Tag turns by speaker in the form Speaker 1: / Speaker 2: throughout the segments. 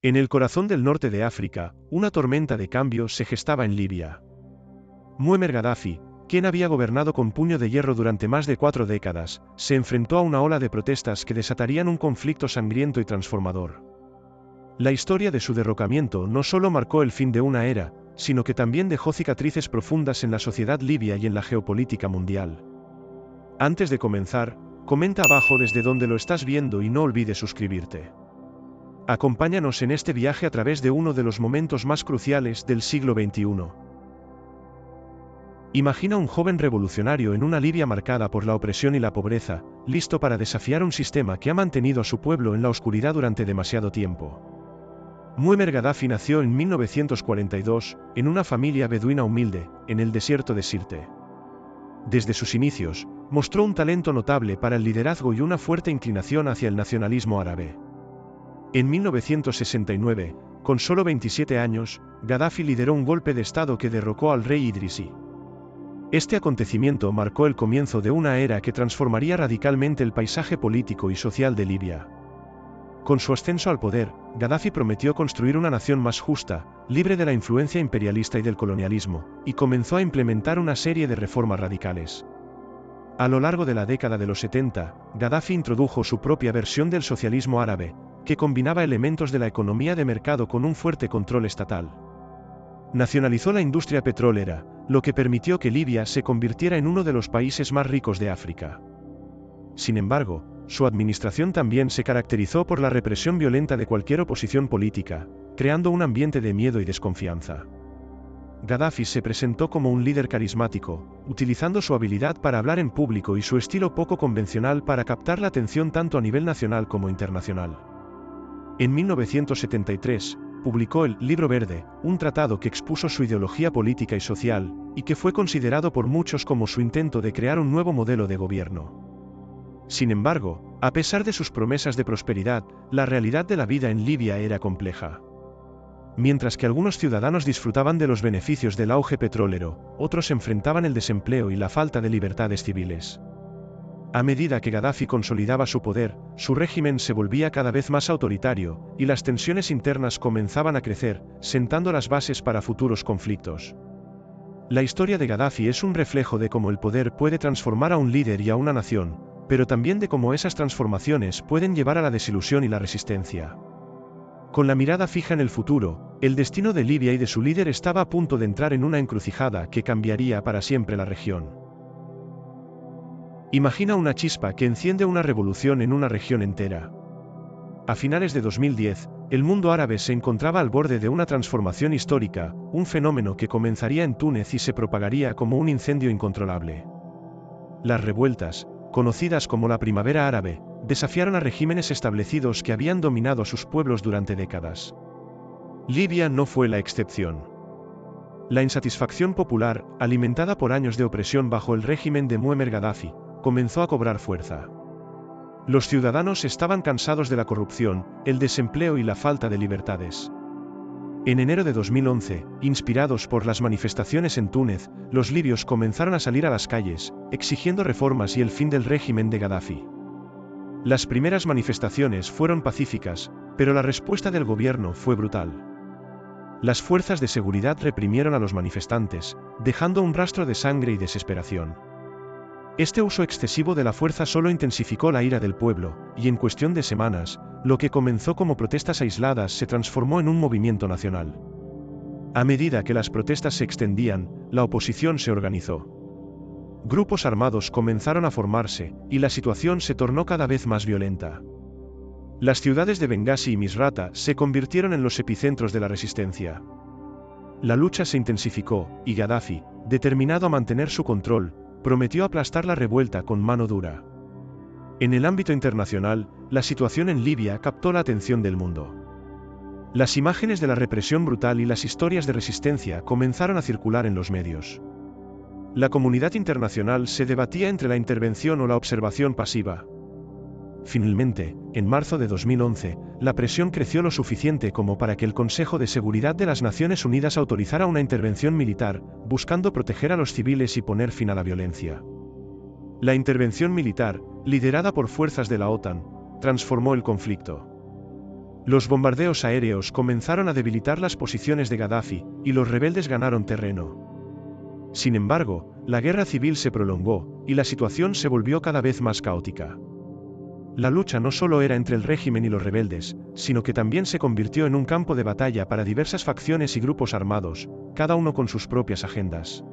Speaker 1: En el corazón del norte de África, una tormenta de cambio se gestaba en Libia. Muammar Gaddafi, quien había gobernado con puño de hierro durante más de 4 décadas, se enfrentó a una ola de protestas que desatarían un conflicto sangriento y transformador. La historia de su derrocamiento no solo marcó el fin de una era, sino que también dejó cicatrices profundas en la sociedad libia y en la geopolítica mundial. Antes de comenzar, comenta abajo desde donde lo estás viendo y no olvides suscribirte. Acompáñanos en este viaje a través de uno de los momentos más cruciales del siglo XXI. Imagina un joven revolucionario en una Libia marcada por la opresión y la pobreza, listo para desafiar un sistema que ha mantenido a su pueblo en la oscuridad durante demasiado tiempo. Muammar Gaddafi nació en 1942, en una familia beduina humilde, en el desierto de Sirte. Desde sus inicios, mostró un talento notable para el liderazgo y una fuerte inclinación hacia el nacionalismo árabe. En 1969, con solo 27 años, Gaddafi lideró un golpe de Estado que derrocó al rey Idrisi. Este acontecimiento marcó el comienzo de una era que transformaría radicalmente el paisaje político y social de Libia. Con su ascenso al poder, Gaddafi prometió construir una nación más justa, libre de la influencia imperialista y del colonialismo, y comenzó a implementar una serie de reformas radicales. A lo largo de la década de los 70, Gaddafi introdujo su propia versión del socialismo árabe, que combinaba elementos de la economía de mercado con un fuerte control estatal. Nacionalizó la industria petrolera, lo que permitió que Libia se convirtiera en uno de los países más ricos de África. Sin embargo, su administración también se caracterizó por la represión violenta de cualquier oposición política, creando un ambiente de miedo y desconfianza. Gaddafi se presentó como un líder carismático, utilizando su habilidad para hablar en público y su estilo poco convencional para captar la atención tanto a nivel nacional como internacional. En 1973, publicó el Libro Verde, un tratado que expuso su ideología política y social, y que fue considerado por muchos como su intento de crear un nuevo modelo de gobierno. Sin embargo, a pesar de sus promesas de prosperidad, la realidad de la vida en Libia era compleja. Mientras que algunos ciudadanos disfrutaban de los beneficios del auge petrolero, otros enfrentaban el desempleo y la falta de libertades civiles. A medida que Gaddafi consolidaba su poder, su régimen se volvía cada vez más autoritario, y las tensiones internas comenzaban a crecer, sentando las bases para futuros conflictos. La historia de Gaddafi es un reflejo de cómo el poder puede transformar a un líder y a una nación, pero también de cómo esas transformaciones pueden llevar a la desilusión y la resistencia. Con la mirada fija en el futuro, el destino de Libia y de su líder estaba a punto de entrar en una encrucijada que cambiaría para siempre la región. Imagina una chispa que enciende una revolución en una región entera. A finales de 2010, el mundo árabe se encontraba al borde de una transformación histórica, un fenómeno que comenzaría en Túnez y se propagaría como un incendio incontrolable. Las revueltas, conocidas como la Primavera Árabe, desafiaron a regímenes establecidos que habían dominado a sus pueblos durante décadas. Libia no fue la excepción. La insatisfacción popular, alimentada por años de opresión bajo el régimen de Muammar Gaddafi, comenzó a cobrar fuerza. Los ciudadanos estaban cansados de la corrupción, el desempleo y la falta de libertades. En enero de 2011, inspirados por las manifestaciones en Túnez, los libios comenzaron a salir a las calles, exigiendo reformas y el fin del régimen de Gaddafi. Las primeras manifestaciones fueron pacíficas, pero la respuesta del gobierno fue brutal. Las fuerzas de seguridad reprimieron a los manifestantes, dejando un rastro de sangre y desesperación. Este uso excesivo de la fuerza solo intensificó la ira del pueblo, y en cuestión de semanas, lo que comenzó como protestas aisladas se transformó en un movimiento nacional. A medida que las protestas se extendían, la oposición se organizó. Grupos armados comenzaron a formarse, y la situación se tornó cada vez más violenta. Las ciudades de Bengasi y Misrata se convirtieron en los epicentros de la resistencia. La lucha se intensificó, y Gaddafi, determinado a mantener su control, prometió aplastar la revuelta con mano dura. En el ámbito internacional, la situación en Libia captó la atención del mundo. Las imágenes de la represión brutal y las historias de resistencia comenzaron a circular en los medios. La comunidad internacional se debatía entre la intervención o la observación pasiva. Finalmente, en marzo de 2011, la presión creció lo suficiente como para que el Consejo de Seguridad de las Naciones Unidas autorizara una intervención militar, buscando proteger a los civiles y poner fin a la violencia. La intervención militar, liderada por fuerzas de la OTAN, transformó el conflicto. Los bombardeos aéreos comenzaron a debilitar las posiciones de Gaddafi, y los rebeldes ganaron terreno. Sin embargo, la guerra civil se prolongó, y la situación se volvió cada vez más caótica. La lucha no solo era entre el régimen y los rebeldes, sino que también se convirtió en un campo de batalla para diversas facciones y grupos armados, cada uno con sus propias agendas.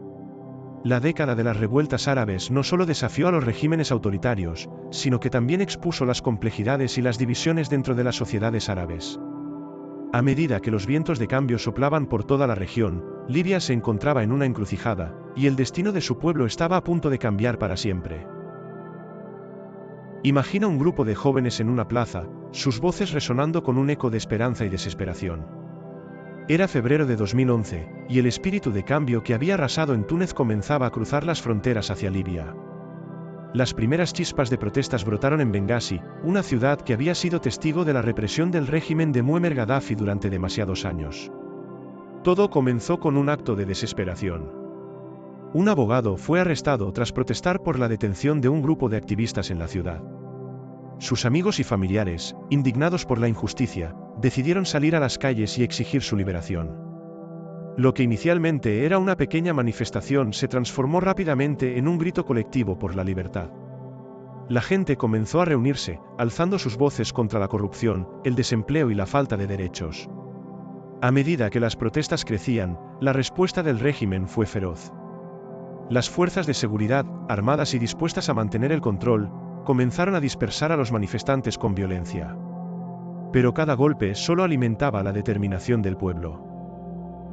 Speaker 1: La década de las revueltas árabes no solo desafió a los regímenes autoritarios, sino que también expuso las complejidades y las divisiones dentro de las sociedades árabes. A medida que los vientos de cambio soplaban por toda la región, Libia se encontraba en una encrucijada, y el destino de su pueblo estaba a punto de cambiar para siempre. Imagina un grupo de jóvenes en una plaza, sus voces resonando con un eco de esperanza y desesperación. Era febrero de 2011, y el espíritu de cambio que había arrasado en Túnez comenzaba a cruzar las fronteras hacia Libia. Las primeras chispas de protestas brotaron en Bengasi, una ciudad que había sido testigo de la represión del régimen de Muammar Gaddafi durante demasiados años. Todo comenzó con un acto de desesperación. Un abogado fue arrestado tras protestar por la detención de un grupo de activistas en la ciudad. Sus amigos y familiares, indignados por la injusticia, decidieron salir a las calles y exigir su liberación. Lo que inicialmente era una pequeña manifestación se transformó rápidamente en un grito colectivo por la libertad. La gente comenzó a reunirse, alzando sus voces contra la corrupción, el desempleo y la falta de derechos. A medida que las protestas crecían, la respuesta del régimen fue feroz. Las fuerzas de seguridad, armadas y dispuestas a mantener el control, comenzaron a dispersar a los manifestantes con violencia. Pero cada golpe solo alimentaba la determinación del pueblo.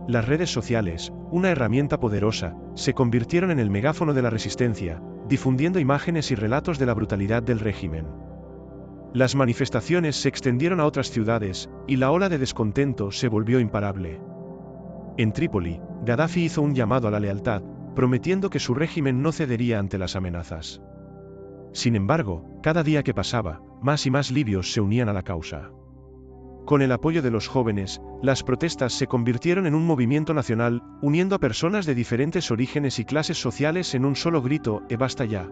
Speaker 1: Las redes sociales, una herramienta poderosa, se convirtieron en el megáfono de la resistencia, difundiendo imágenes y relatos de la brutalidad del régimen. Las manifestaciones se extendieron a otras ciudades, y la ola de descontento se volvió imparable. En Trípoli, Gaddafi hizo un llamado a la lealtad, prometiendo que su régimen no cedería ante las amenazas. Sin embargo, cada día que pasaba, más y más libios se unían a la causa. Con el apoyo de los jóvenes, las protestas se convirtieron en un movimiento nacional, uniendo a personas de diferentes orígenes y clases sociales en un solo grito: ¡basta ya!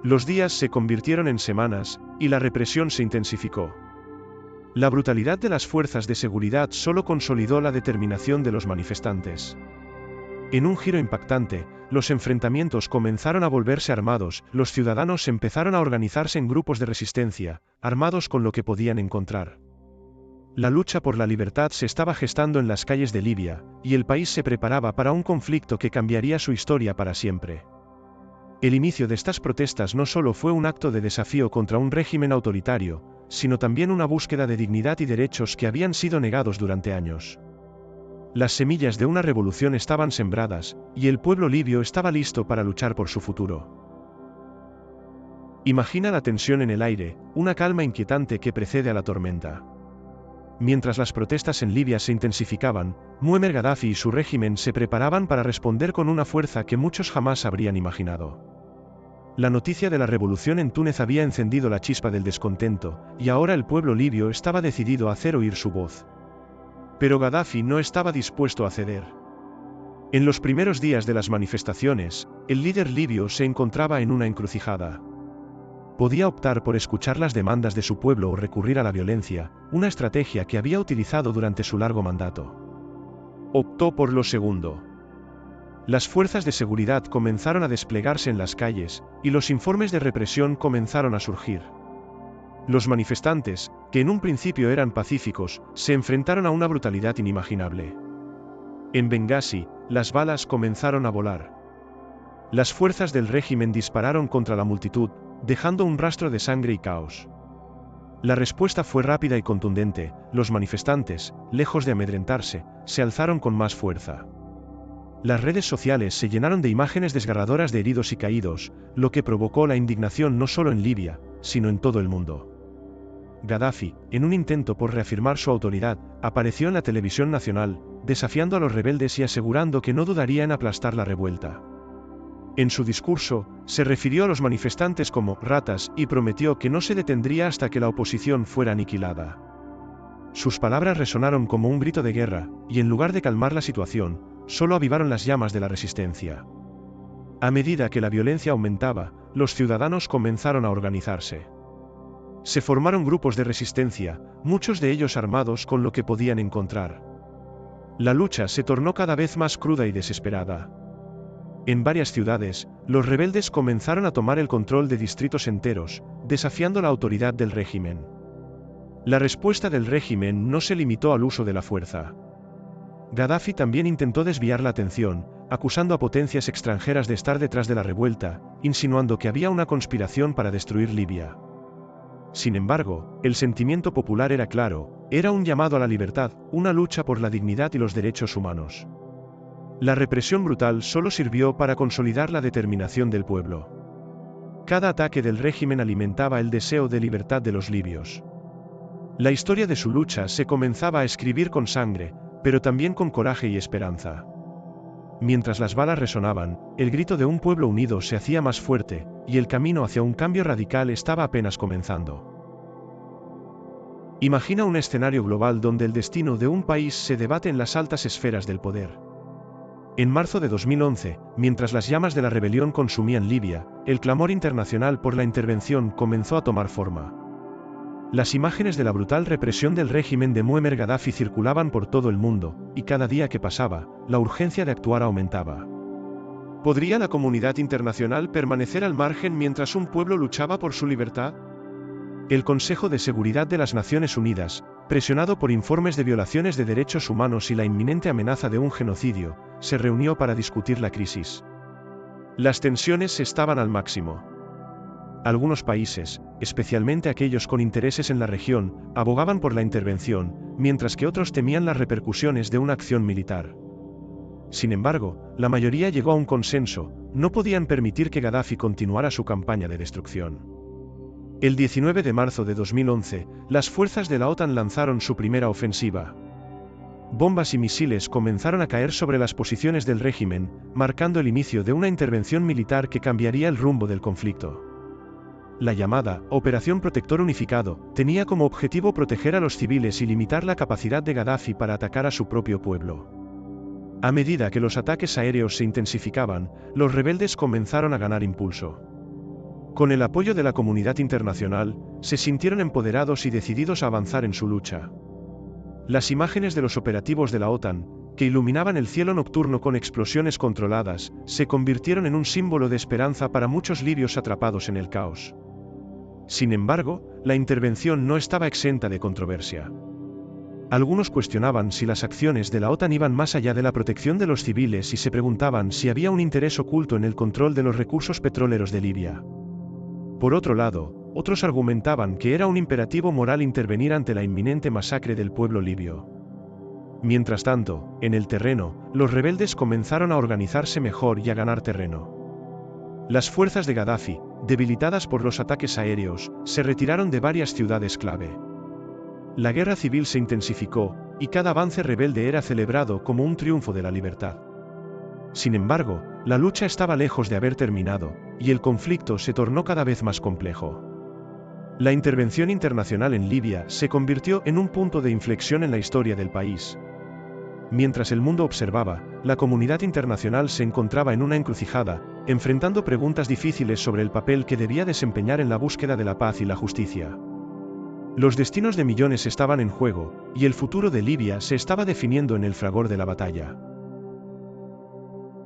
Speaker 1: Los días se convirtieron en semanas, y la represión se intensificó. La brutalidad de las fuerzas de seguridad solo consolidó la determinación de los manifestantes. En un giro impactante, los enfrentamientos comenzaron a volverse armados, los ciudadanos empezaron a organizarse en grupos de resistencia, armados con lo que podían encontrar. La lucha por la libertad se estaba gestando en las calles de Libia, y el país se preparaba para un conflicto que cambiaría su historia para siempre. El inicio de estas protestas no solo fue un acto de desafío contra un régimen autoritario, sino también una búsqueda de dignidad y derechos que habían sido negados durante años. Las semillas de una revolución estaban sembradas, y el pueblo libio estaba listo para luchar por su futuro. Imagina la tensión en el aire, una calma inquietante que precede a la tormenta. Mientras las protestas en Libia se intensificaban, Muammar Gaddafi y su régimen se preparaban para responder con una fuerza que muchos jamás habrían imaginado. La noticia de la revolución en Túnez había encendido la chispa del descontento, y ahora el pueblo libio estaba decidido a hacer oír su voz. Pero Gaddafi no estaba dispuesto a ceder. En los primeros días de las manifestaciones, el líder libio se encontraba en una encrucijada. Podía optar por escuchar las demandas de su pueblo o recurrir a la violencia, una estrategia que había utilizado durante su largo mandato. Optó por lo segundo. Las fuerzas de seguridad comenzaron a desplegarse en las calles, y los informes de represión comenzaron a surgir. Los manifestantes, que en un principio eran pacíficos, se enfrentaron a una brutalidad inimaginable. En Bengasi, las balas comenzaron a volar. Las fuerzas del régimen dispararon contra la multitud, dejando un rastro de sangre y caos. La respuesta fue rápida y contundente, los manifestantes, lejos de amedrentarse, se alzaron con más fuerza. Las redes sociales se llenaron de imágenes desgarradoras de heridos y caídos, lo que provocó la indignación no solo en Libia, sino en todo el mundo. Gaddafi, en un intento por reafirmar su autoridad, apareció en la televisión nacional, desafiando a los rebeldes y asegurando que no dudaría en aplastar la revuelta. En su discurso, se refirió a los manifestantes como ratas y prometió que no se detendría hasta que la oposición fuera aniquilada. Sus palabras resonaron como un grito de guerra, y en lugar de calmar la situación, solo avivaron las llamas de la resistencia. A medida que la violencia aumentaba, los ciudadanos comenzaron a organizarse. Se formaron grupos de resistencia, muchos de ellos armados con lo que podían encontrar. La lucha se tornó cada vez más cruda y desesperada. En varias ciudades, los rebeldes comenzaron a tomar el control de distritos enteros, desafiando la autoridad del régimen. La respuesta del régimen no se limitó al uso de la fuerza. Gaddafi también intentó desviar la atención, acusando a potencias extranjeras de estar detrás de la revuelta, insinuando que había una conspiración para destruir Libia. Sin embargo, el sentimiento popular era claro, era un llamado a la libertad, una lucha por la dignidad y los derechos humanos. La represión brutal solo sirvió para consolidar la determinación del pueblo. Cada ataque del régimen alimentaba el deseo de libertad de los libios. La historia de su lucha se comenzaba a escribir con sangre, pero también con coraje y esperanza. Mientras las balas resonaban, el grito de un pueblo unido se hacía más fuerte, y el camino hacia un cambio radical estaba apenas comenzando. Imagina un escenario global donde el destino de un país se debate en las altas esferas del poder. En marzo de 2011, mientras las llamas de la rebelión consumían Libia, el clamor internacional por la intervención comenzó a tomar forma. Las imágenes de la brutal represión del régimen de Muammar Gaddafi circulaban por todo el mundo, y cada día que pasaba, la urgencia de actuar aumentaba. ¿Podría la comunidad internacional permanecer al margen mientras un pueblo luchaba por su libertad? El Consejo de Seguridad de las Naciones Unidas, presionado por informes de violaciones de derechos humanos y la inminente amenaza de un genocidio, se reunió para discutir la crisis. Las tensiones estaban al máximo. Algunos países, especialmente aquellos con intereses en la región, abogaban por la intervención, mientras que otros temían las repercusiones de una acción militar. Sin embargo, la mayoría llegó a un consenso: no podían permitir que Gaddafi continuara su campaña de destrucción. El 19 de marzo de 2011, las fuerzas de la OTAN lanzaron su primera ofensiva. Bombas y misiles comenzaron a caer sobre las posiciones del régimen, marcando el inicio de una intervención militar que cambiaría el rumbo del conflicto. La llamada Operación Protector Unificado tenía como objetivo proteger a los civiles y limitar la capacidad de Gaddafi para atacar a su propio pueblo. A medida que los ataques aéreos se intensificaban, los rebeldes comenzaron a ganar impulso. Con el apoyo de la comunidad internacional, se sintieron empoderados y decididos a avanzar en su lucha. Las imágenes de los operativos de la OTAN, que iluminaban el cielo nocturno con explosiones controladas, se convirtieron en un símbolo de esperanza para muchos libios atrapados en el caos. Sin embargo, la intervención no estaba exenta de controversia. Algunos cuestionaban si las acciones de la OTAN iban más allá de la protección de los civiles y se preguntaban si había un interés oculto en el control de los recursos petroleros de Libia. Por otro lado, otros argumentaban que era un imperativo moral intervenir ante la inminente masacre del pueblo libio. Mientras tanto, en el terreno, los rebeldes comenzaron a organizarse mejor y a ganar terreno. Las fuerzas de Gaddafi, debilitadas por los ataques aéreos, se retiraron de varias ciudades clave. La guerra civil se intensificó, y cada avance rebelde era celebrado como un triunfo de la libertad. Sin embargo, la lucha estaba lejos de haber terminado, y el conflicto se tornó cada vez más complejo. La intervención internacional en Libia se convirtió en un punto de inflexión en la historia del país. Mientras el mundo observaba, la comunidad internacional se encontraba en una encrucijada, enfrentando preguntas difíciles sobre el papel que debía desempeñar en la búsqueda de la paz y la justicia. Los destinos de millones estaban en juego, y el futuro de Libia se estaba definiendo en el fragor de la batalla.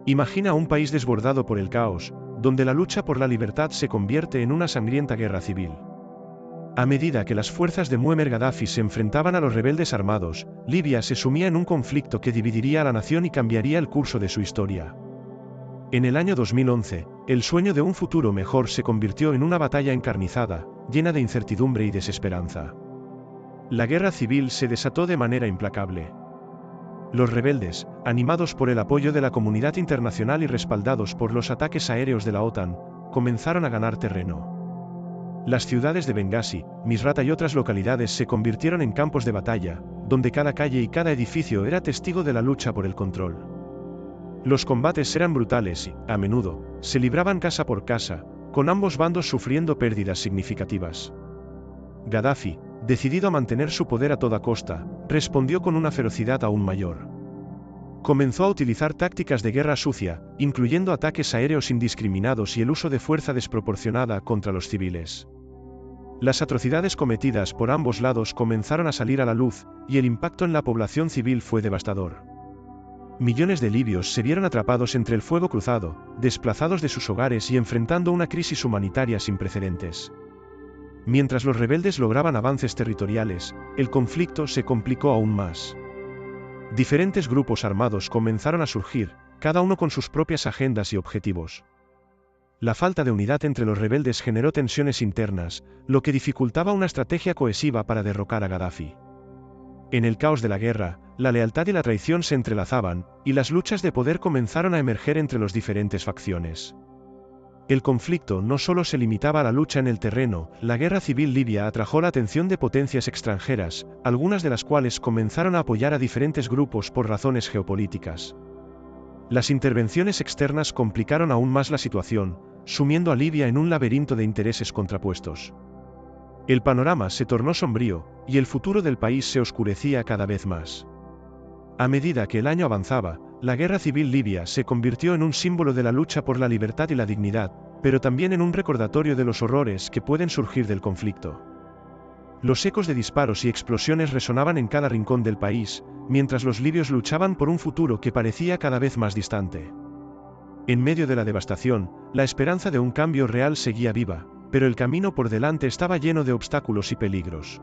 Speaker 1: Imagina un país desbordado por el caos, donde la lucha por la libertad se convierte en una sangrienta guerra civil. A medida que las fuerzas de Muammar Gaddafi se enfrentaban a los rebeldes armados, Libia se sumía en un conflicto que dividiría a la nación y cambiaría el curso de su historia. En el año 2011, el sueño de un futuro mejor se convirtió en una batalla encarnizada, llena de incertidumbre y desesperanza. La guerra civil se desató de manera implacable. Los rebeldes, animados por el apoyo de la comunidad internacional y respaldados por los ataques aéreos de la OTAN, comenzaron a ganar terreno. Las ciudades de Bengasi, Misrata y otras localidades se convirtieron en campos de batalla, donde cada calle y cada edificio era testigo de la lucha por el control. Los combates eran brutales y, a menudo, se libraban casa por casa, con ambos bandos sufriendo pérdidas significativas. Gaddafi, decidido a mantener su poder a toda costa, respondió con una ferocidad aún mayor. Comenzó a utilizar tácticas de guerra sucia, incluyendo ataques aéreos indiscriminados y el uso de fuerza desproporcionada contra los civiles. Las atrocidades cometidas por ambos lados comenzaron a salir a la luz, y el impacto en la población civil fue devastador. Millones de libios se vieron atrapados entre el fuego cruzado, desplazados de sus hogares y enfrentando una crisis humanitaria sin precedentes. Mientras los rebeldes lograban avances territoriales, el conflicto se complicó aún más. Diferentes grupos armados comenzaron a surgir, cada uno con sus propias agendas y objetivos. La falta de unidad entre los rebeldes generó tensiones internas, lo que dificultaba una estrategia cohesiva para derrocar a Gaddafi. En el caos de la guerra, la lealtad y la traición se entrelazaban, y las luchas de poder comenzaron a emerger entre las diferentes facciones. El conflicto no solo se limitaba a la lucha en el terreno, la guerra civil libia atrajo la atención de potencias extranjeras, algunas de las cuales comenzaron a apoyar a diferentes grupos por razones geopolíticas. Las intervenciones externas complicaron aún más la situación, sumiendo a Libia en un laberinto de intereses contrapuestos. El panorama se tornó sombrío, y el futuro del país se oscurecía cada vez más. A medida que el año avanzaba, la guerra civil libia se convirtió en un símbolo de la lucha por la libertad y la dignidad, pero también en un recordatorio de los horrores que pueden surgir del conflicto. Los ecos de disparos y explosiones resonaban en cada rincón del país, mientras los libios luchaban por un futuro que parecía cada vez más distante. En medio de la devastación, la esperanza de un cambio real seguía viva, pero el camino por delante estaba lleno de obstáculos y peligros.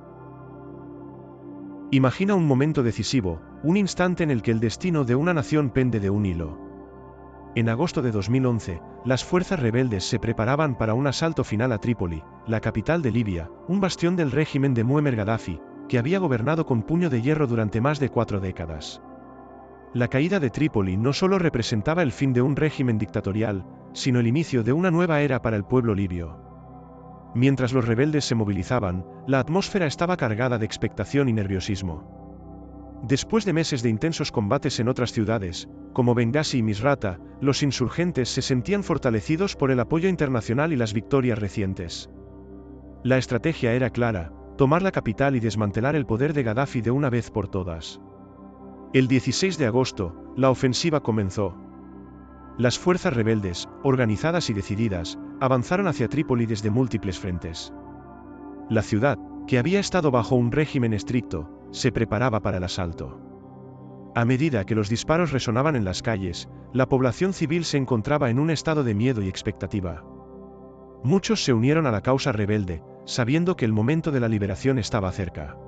Speaker 1: Imagina un momento decisivo, un instante en el que el destino de una nación pende de un hilo. En agosto de 2011, las fuerzas rebeldes se preparaban para un asalto final a Trípoli, la capital de Libia, un bastión del régimen de Muammar Gaddafi, que había gobernado con puño de hierro durante más de 4 décadas. La caída de Trípoli no solo representaba el fin de un régimen dictatorial, sino el inicio de una nueva era para el pueblo libio. Mientras los rebeldes se movilizaban, la atmósfera estaba cargada de expectación y nerviosismo. Después de meses de intensos combates en otras ciudades, como Bengasi y Misrata, los insurgentes se sentían fortalecidos por el apoyo internacional y las victorias recientes. La estrategia era clara: tomar la capital y desmantelar el poder de Gaddafi de una vez por todas. El 16 de agosto, la ofensiva comenzó. Las fuerzas rebeldes, organizadas y decididas, avanzaron hacia Trípoli desde múltiples frentes. La ciudad, que había estado bajo un régimen estricto, se preparaba para el asalto. A medida que los disparos resonaban en las calles, la población civil se encontraba en un estado de miedo y expectativa. Muchos se unieron a la causa rebelde, sabiendo que el momento de la liberación estaba cerca.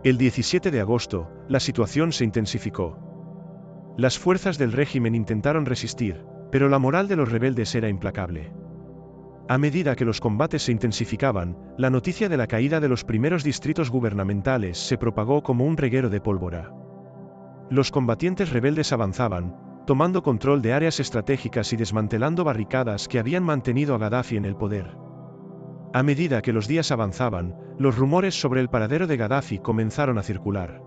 Speaker 1: El 17 de agosto, la situación se intensificó. Las fuerzas del régimen intentaron resistir, pero la moral de los rebeldes era implacable. A medida que los combates se intensificaban, la noticia de la caída de los primeros distritos gubernamentales se propagó como un reguero de pólvora. Los combatientes rebeldes avanzaban, tomando control de áreas estratégicas y desmantelando barricadas que habían mantenido a Gaddafi en el poder. A medida que los días avanzaban, los rumores sobre el paradero de Gaddafi comenzaron a circular.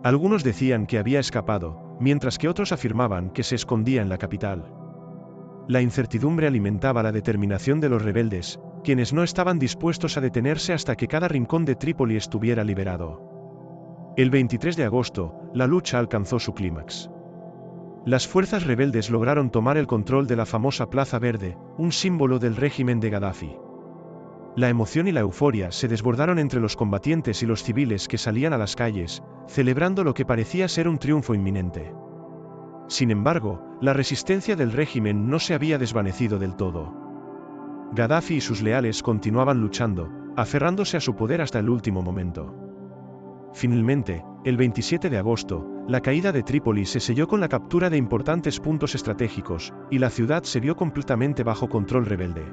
Speaker 1: Algunos decían que había escapado, mientras que otros afirmaban que se escondía en la capital. La incertidumbre alimentaba la determinación de los rebeldes, quienes no estaban dispuestos a detenerse hasta que cada rincón de Trípoli estuviera liberado. El 23 de agosto, la lucha alcanzó su clímax. Las fuerzas rebeldes lograron tomar el control de la famosa Plaza Verde, un símbolo del régimen de Gaddafi. La emoción y la euforia se desbordaron entre los combatientes y los civiles que salían a las calles, celebrando lo que parecía ser un triunfo inminente. Sin embargo, la resistencia del régimen no se había desvanecido del todo. Gaddafi y sus leales continuaban luchando, aferrándose a su poder hasta el último momento. Finalmente, el 27 de agosto, la caída de Trípoli se selló con la captura de importantes puntos estratégicos, y la ciudad se vio completamente bajo control rebelde.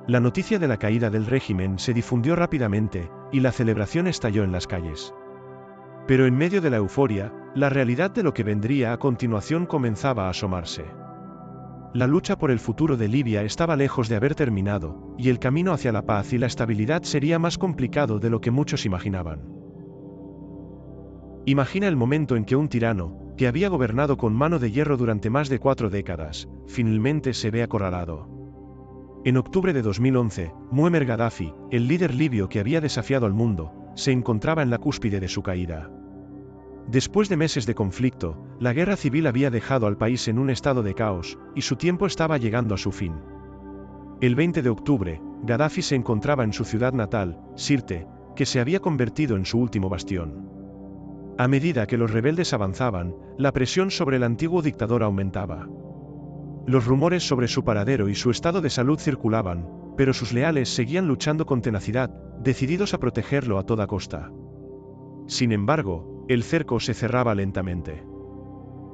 Speaker 1: La noticia de la caída del régimen se difundió rápidamente, y la celebración estalló en las calles. Pero en medio de la euforia, la realidad de lo que vendría a continuación comenzaba a asomarse. La lucha por el futuro de Libia estaba lejos de haber terminado, y el camino hacia la paz y la estabilidad sería más complicado de lo que muchos imaginaban. Imagina el momento en que un tirano, que había gobernado con mano de hierro durante más de 4 décadas, finalmente se ve acorralado. En octubre de 2011, Muammar Gaddafi, el líder libio que había desafiado al mundo, se encontraba en la cúspide de su caída. Después de meses de conflicto, la guerra civil había dejado al país en un estado de caos, y su tiempo estaba llegando a su fin. El 20 de octubre, Gaddafi se encontraba en su ciudad natal, Sirte, que se había convertido en su último bastión. A medida que los rebeldes avanzaban, la presión sobre el antiguo dictador aumentaba. Los rumores sobre su paradero y su estado de salud circulaban, pero sus leales seguían luchando con tenacidad, decididos a protegerlo a toda costa. Sin embargo, el cerco se cerraba lentamente.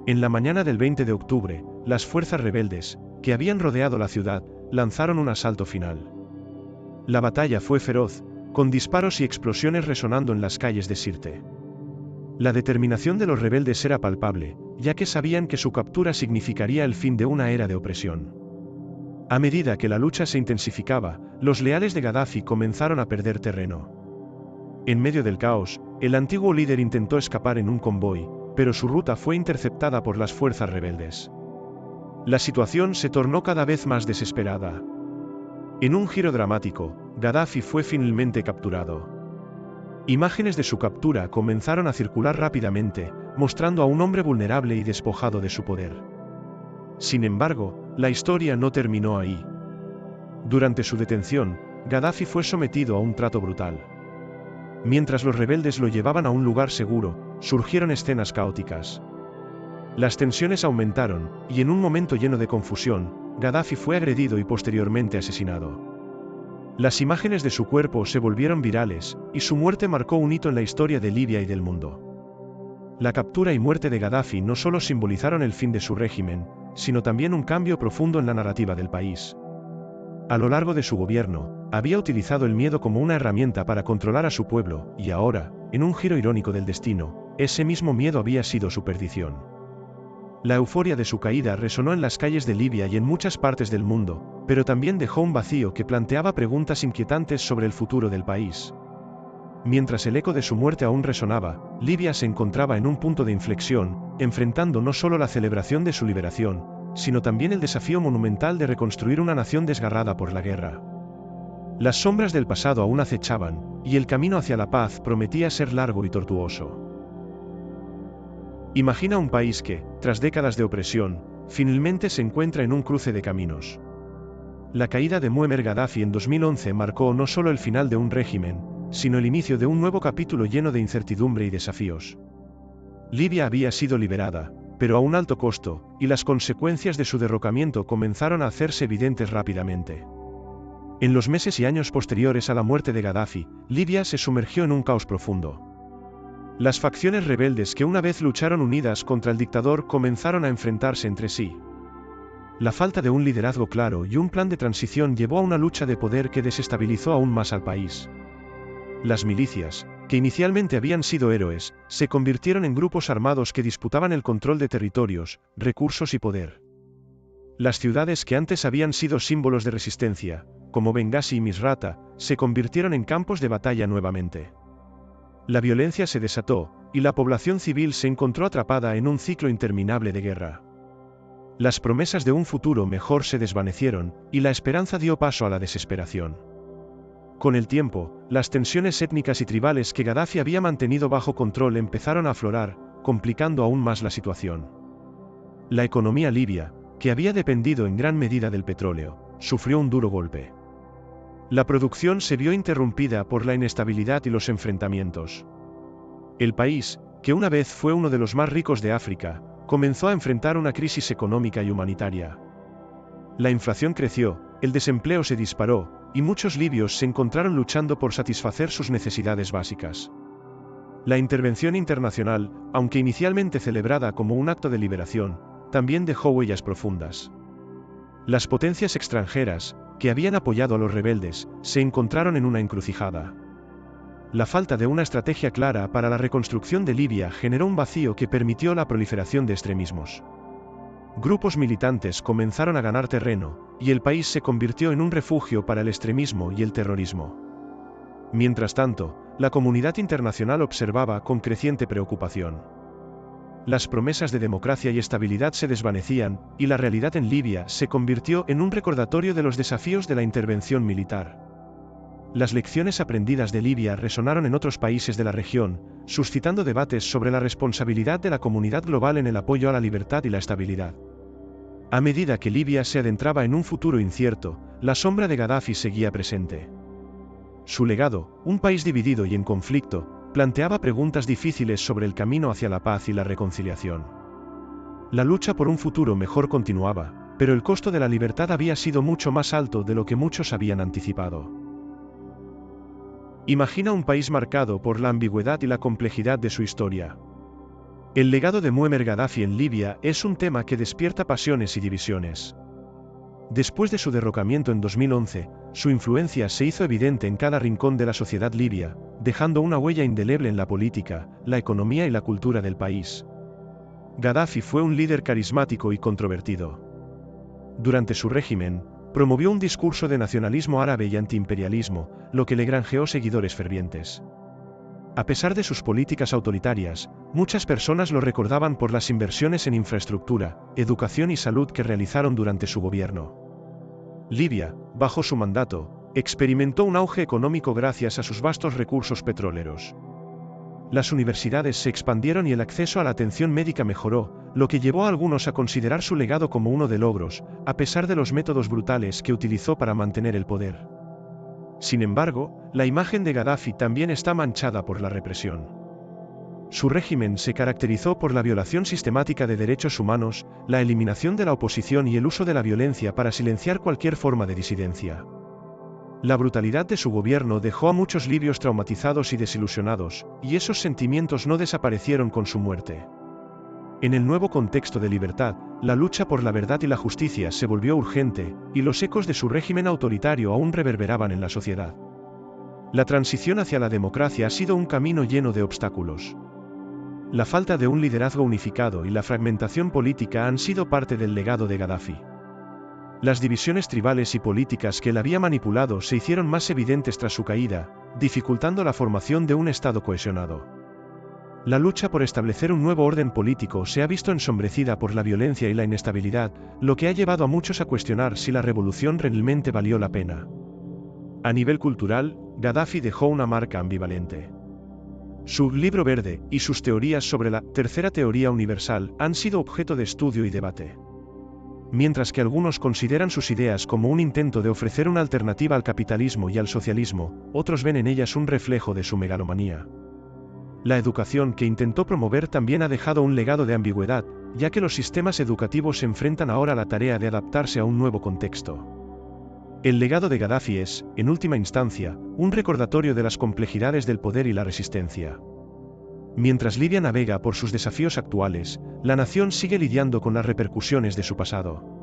Speaker 1: En la mañana del 20 de octubre, las fuerzas rebeldes, que habían rodeado la ciudad, lanzaron un asalto final. La batalla fue feroz, con disparos y explosiones resonando en las calles de Sirte. La determinación de los rebeldes era palpable, ya que sabían que su captura significaría el fin de una era de opresión. A medida que la lucha se intensificaba, los leales de Gaddafi comenzaron a perder terreno. En medio del caos, el antiguo líder intentó escapar en un convoy, pero su ruta fue interceptada por las fuerzas rebeldes. La situación se tornó cada vez más desesperada. En un giro dramático, Gaddafi fue finalmente capturado. Imágenes de su captura comenzaron a circular rápidamente, mostrando a un hombre vulnerable y despojado de su poder. Sin embargo, la historia no terminó ahí. Durante su detención, Gaddafi fue sometido a un trato brutal. Mientras los rebeldes lo llevaban a un lugar seguro, surgieron escenas caóticas. Las tensiones aumentaron, y en un momento lleno de confusión, Gaddafi fue agredido y posteriormente asesinado. Las imágenes de su cuerpo se volvieron virales, y su muerte marcó un hito en la historia de Libia y del mundo. La captura y muerte de Gaddafi no solo simbolizaron el fin de su régimen, sino también un cambio profundo en la narrativa del país. A lo largo de su gobierno, había utilizado el miedo como una herramienta para controlar a su pueblo, y ahora, en un giro irónico del destino, ese mismo miedo había sido su perdición. La euforia de su caída resonó en las calles de Libia y en muchas partes del mundo, pero también dejó un vacío que planteaba preguntas inquietantes sobre el futuro del país. Mientras el eco de su muerte aún resonaba, Libia se encontraba en un punto de inflexión, enfrentando no solo la celebración de su liberación, sino también el desafío monumental de reconstruir una nación desgarrada por la guerra. Las sombras del pasado aún acechaban, y el camino hacia la paz prometía ser largo y tortuoso. Imagina un país que, tras décadas de opresión, finalmente se encuentra en un cruce de caminos. La caída de Muammar Gaddafi en 2011 marcó no solo el final de un régimen, sino el inicio de un nuevo capítulo lleno de incertidumbre y desafíos. Libia había sido liberada, pero a un alto costo, y las consecuencias de su derrocamiento comenzaron a hacerse evidentes rápidamente. En los meses y años posteriores a la muerte de Gaddafi, Libia se sumergió en un caos profundo. Las facciones rebeldes que una vez lucharon unidas contra el dictador comenzaron a enfrentarse entre sí. La falta de un liderazgo claro y un plan de transición llevó a una lucha de poder que desestabilizó aún más al país. Las milicias, que inicialmente habían sido héroes, se convirtieron en grupos armados que disputaban el control de territorios, recursos y poder. Las ciudades que antes habían sido símbolos de resistencia, como Bengasi y Misrata, se convirtieron en campos de batalla nuevamente. La violencia se desató, y la población civil se encontró atrapada en un ciclo interminable de guerra. Las promesas de un futuro mejor se desvanecieron, y la esperanza dio paso a la desesperación. Con el tiempo, las tensiones étnicas y tribales que Gaddafi había mantenido bajo control empezaron a aflorar, complicando aún más la situación. La economía libia, que había dependido en gran medida del petróleo, sufrió un duro golpe. La producción se vio interrumpida por la inestabilidad y los enfrentamientos. El país, que una vez fue uno de los más ricos de África, comenzó a enfrentar una crisis económica y humanitaria. La inflación creció, el desempleo se disparó, y muchos libios se encontraron luchando por satisfacer sus necesidades básicas. La intervención internacional, aunque inicialmente celebrada como un acto de liberación, también dejó huellas profundas. Las potencias extranjeras, que habían apoyado a los rebeldes, se encontraron en una encrucijada. La falta de una estrategia clara para la reconstrucción de Libia generó un vacío que permitió la proliferación de extremismos. Grupos militantes comenzaron a ganar terreno, y el país se convirtió en un refugio para el extremismo y el terrorismo. Mientras tanto, la comunidad internacional observaba con creciente preocupación. Las promesas de democracia y estabilidad se desvanecían, y la realidad en Libia se convirtió en un recordatorio de los desafíos de la intervención militar. Las lecciones aprendidas de Libia resonaron en otros países de la región, suscitando debates sobre la responsabilidad de la comunidad global en el apoyo a la libertad y la estabilidad. A medida que Libia se adentraba en un futuro incierto, la sombra de Gaddafi seguía presente. Su legado, un país dividido y en conflicto, planteaba preguntas difíciles sobre el camino hacia la paz y la reconciliación. La lucha por un futuro mejor continuaba, pero el costo de la libertad había sido mucho más alto de lo que muchos habían anticipado. Imagina un país marcado por la ambigüedad y la complejidad de su historia. El legado de Muammar Gaddafi en Libia es un tema que despierta pasiones y divisiones. Después de su derrocamiento en 2011, su influencia se hizo evidente en cada rincón de la sociedad libia, dejando una huella indeleble en la política, la economía y la cultura del país. Gaddafi fue un líder carismático y controvertido. Durante su régimen, promovió un discurso de nacionalismo árabe y antiimperialismo, lo que le granjeó seguidores fervientes. A pesar de sus políticas autoritarias, muchas personas lo recordaban por las inversiones en infraestructura, educación y salud que realizaron durante su gobierno. Libia, bajo su mandato, experimentó un auge económico gracias a sus vastos recursos petroleros. Las universidades se expandieron y el acceso a la atención médica mejoró, lo que llevó a algunos a considerar su legado como uno de logros, a pesar de los métodos brutales que utilizó para mantener el poder. Sin embargo, la imagen de Gaddafi también está manchada por la represión. Su régimen se caracterizó por la violación sistemática de derechos humanos, la eliminación de la oposición y el uso de la violencia para silenciar cualquier forma de disidencia. La brutalidad de su gobierno dejó a muchos libios traumatizados y desilusionados, y esos sentimientos no desaparecieron con su muerte. En el nuevo contexto de libertad, la lucha por la verdad y la justicia se volvió urgente, y los ecos de su régimen autoritario aún reverberaban en la sociedad. La transición hacia la democracia ha sido un camino lleno de obstáculos. La falta de un liderazgo unificado y la fragmentación política han sido parte del legado de Gaddafi. Las divisiones tribales y políticas que él había manipulado se hicieron más evidentes tras su caída, dificultando la formación de un Estado cohesionado. La lucha por establecer un nuevo orden político se ha visto ensombrecida por la violencia y la inestabilidad, lo que ha llevado a muchos a cuestionar si la revolución realmente valió la pena. A nivel cultural, Gaddafi dejó una marca ambivalente. Su libro verde y sus teorías sobre la tercera teoría universal han sido objeto de estudio y debate. Mientras que algunos consideran sus ideas como un intento de ofrecer una alternativa al capitalismo y al socialismo, otros ven en ellas un reflejo de su megalomanía. La educación que intentó promover también ha dejado un legado de ambigüedad, ya que los sistemas educativos se enfrentan ahora a la tarea de adaptarse a un nuevo contexto. El legado de Gaddafi es, en última instancia, un recordatorio de las complejidades del poder y la resistencia. Mientras Libia navega por sus desafíos actuales, la nación sigue lidiando con las repercusiones de su pasado.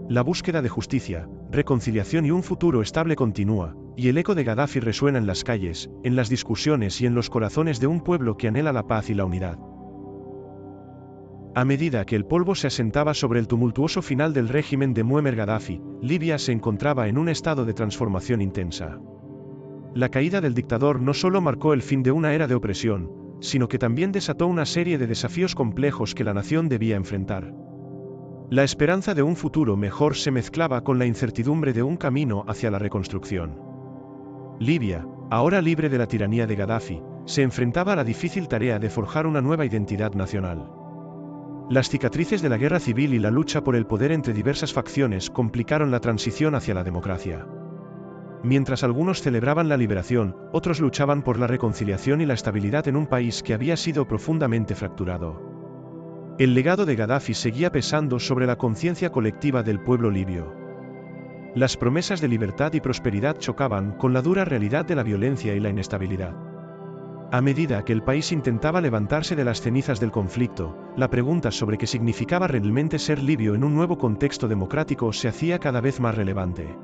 Speaker 1: La búsqueda de justicia, reconciliación y un futuro estable continúa, y el eco de Gaddafi resuena en las calles, en las discusiones y en los corazones de un pueblo que anhela la paz y la unidad. A medida que el polvo se asentaba sobre el tumultuoso final del régimen de Muammar Gaddafi, Libia se encontraba en un estado de transformación intensa. La caída del dictador no solo marcó el fin de una era de opresión, sino que también desató una serie de desafíos complejos que la nación debía enfrentar. La esperanza de un futuro mejor se mezclaba con la incertidumbre de un camino hacia la reconstrucción. Libia, ahora libre de la tiranía de Gaddafi, se enfrentaba a la difícil tarea de forjar una nueva identidad nacional. Las cicatrices de la guerra civil y la lucha por el poder entre diversas facciones complicaron la transición hacia la democracia. Mientras algunos celebraban la liberación, otros luchaban por la reconciliación y la estabilidad en un país que había sido profundamente fracturado. El legado de Gaddafi seguía pesando sobre la conciencia colectiva del pueblo libio. Las promesas de libertad y prosperidad chocaban con la dura realidad de la violencia y la inestabilidad. A medida que el país intentaba levantarse de las cenizas del conflicto, la pregunta sobre qué significaba realmente ser libio en un nuevo contexto democrático se hacía cada vez más relevante.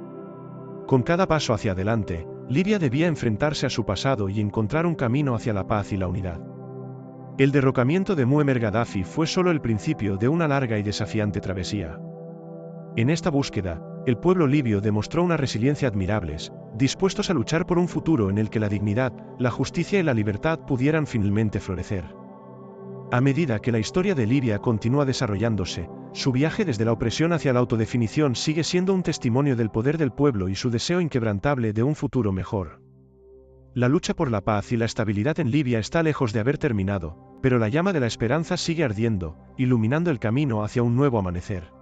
Speaker 1: Con cada paso hacia adelante, Libia debía enfrentarse a su pasado y encontrar un camino hacia la paz y la unidad. El derrocamiento de Muammar Gaddafi fue solo el principio de una larga y desafiante travesía. En esta búsqueda, el pueblo libio demostró una resiliencia admirables, dispuestos a luchar por un futuro en el que la dignidad, la justicia y la libertad pudieran finalmente florecer. A medida que la historia de Libia continúa desarrollándose, su viaje desde la opresión hacia la autodefinición sigue siendo un testimonio del poder del pueblo y su deseo inquebrantable de un futuro mejor. La lucha por la paz y la estabilidad en Libia está lejos de haber terminado, pero la llama de la esperanza sigue ardiendo, iluminando el camino hacia un nuevo amanecer.